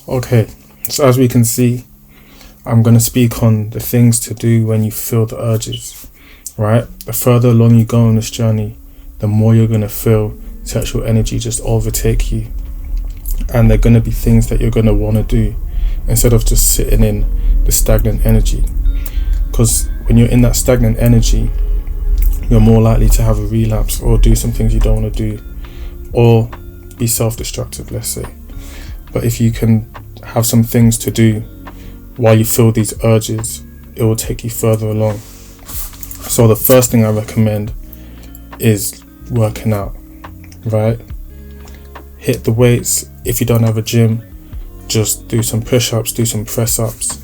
Okay, so as we can see, I'm going to speak on the things to do when you feel the urges, right? The further along you go on this journey, the more you're going to feel sexual energy just overtake you. And they're going to be things that you're going to want to do instead of just sitting in the stagnant energy. Because when you're in that stagnant energy, you're more likely to have a relapse or do some things you don't want to do, or be self-destructive, let's say. But if you can have some things to do while you feel these urges, it will take you further along. So the first thing I recommend is working out, right? Hit the weights. If you don't have a gym, just do some push-ups, do some press-ups.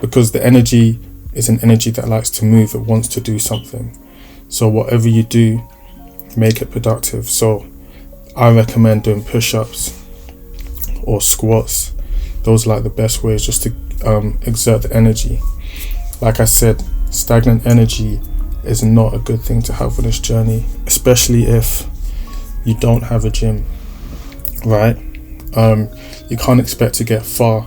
Because the energy is an energy that likes to move, it wants to do something. So whatever you do, make it productive. So I recommend doing push-ups or squats. Those are like the best ways just to exert the energy. Like I said, stagnant energy is not a good thing to have on this journey, especially if you don't have a gym, right? You can't expect to get far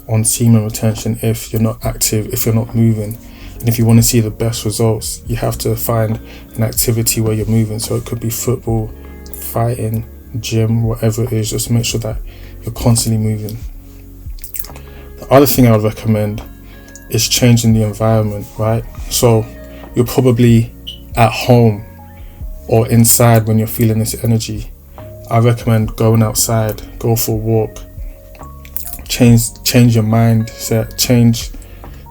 on semen retention if you're not active, if you're not moving. And if you want to see the best results, you have to find an activity where you're moving. So it could be football, fighting, gym, whatever it is. Just make sure that you're constantly moving. The other thing I would recommend is changing the environment, right? So you're probably at home or inside when you're feeling this energy. I recommend going outside, go for a walk, change your mindset, change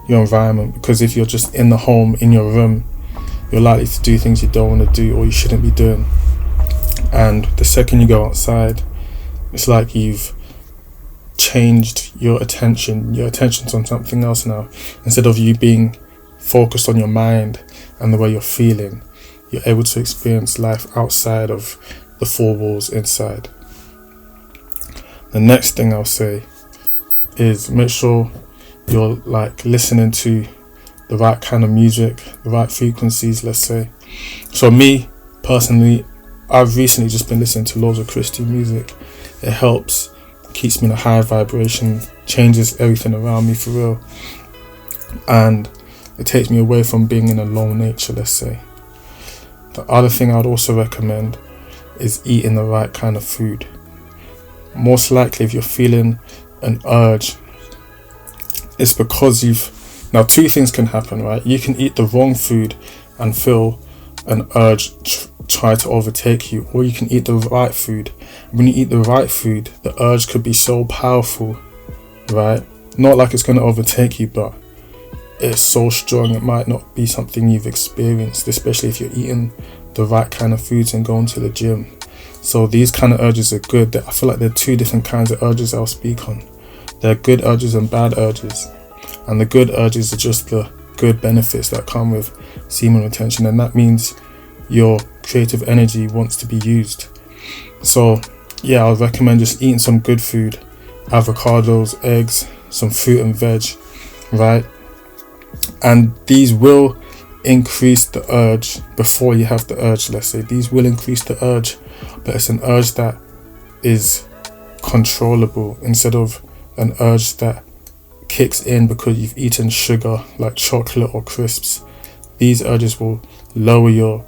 your environment. Because if you're just in the home, in your room, you're likely to do things you don't want to do or you shouldn't be doing. And the second you go outside, it's like you've changed your attention's on something else now. Instead of you being focused on your mind and the way you're feeling, you're able to experience life outside of the four walls inside. The next thing I'll say is make sure you're like listening to the right kind of music, the right frequencies, let's say. So me personally, I've recently just been listening to loads of Christian music. It helps, keeps me in a high vibration, changes everything around me for real, and it takes me away from being in a low nature, let's say. The other thing I'd also recommend is eating the right kind of food. Most likely if you're feeling an urge, it's because now two things can happen, right? You can eat the wrong food and feel an urge try to overtake you, or you can eat the right food. When you eat the right food, the urge could be so powerful, right? Not like it's going to overtake you, but it's so strong it might not be something you've experienced, especially if you're eating the right kind of foods and going to the gym. So these kind of urges are good. I feel like there are two different kinds of urges I'll speak on. There are good urges and bad urges, and the good urges are just the good benefits that come with semen retention, and that means your creative energy wants to be used. So yeah, I would recommend just eating some good food, avocados, eggs, some fruit and veg, right? And these will increase the urge before you have the urge, let's say. These will increase the urge, but it's an urge that is controllable instead of an urge that kicks in because you've eaten sugar like chocolate or crisps. These urges will lower your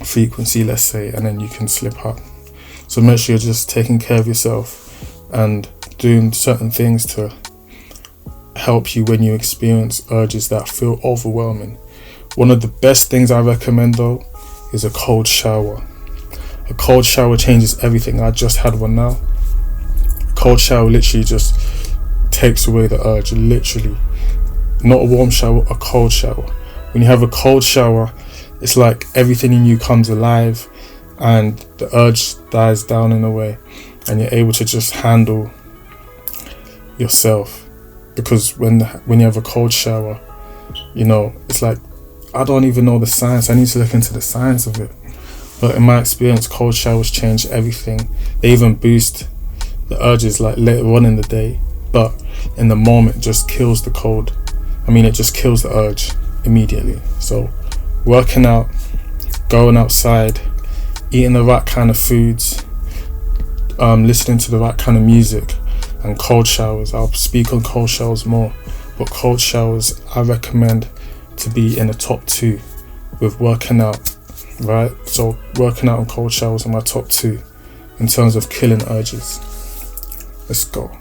frequency, let's say, and then you can slip up. So make sure you're just taking care of yourself and doing certain things to help you when you experience urges that feel overwhelming. One of the best things I recommend though is a cold shower. A cold shower changes everything. I just had one now. A cold shower literally just takes away the urge, literally. Not a warm shower, a cold shower. When you have a cold shower, it's like everything in you comes alive and the urge dies down in a way, and you're able to just handle yourself. Because when you have a cold shower, you know, it's like, I don't even know the science. I need to look into the science of it. But in my experience, cold showers change everything. They even boost the urges like later on in the day. But in the moment, it just kills the cold. It just kills the urge immediately. So working out, going outside, eating the right kind of foods, listening to the right kind of music, and cold showers. I'll speak on cold showers more, but cold showers I recommend to be in the top 2 with working out, right? So working out and cold showers are my top 2 in terms of killing urges. Let's go.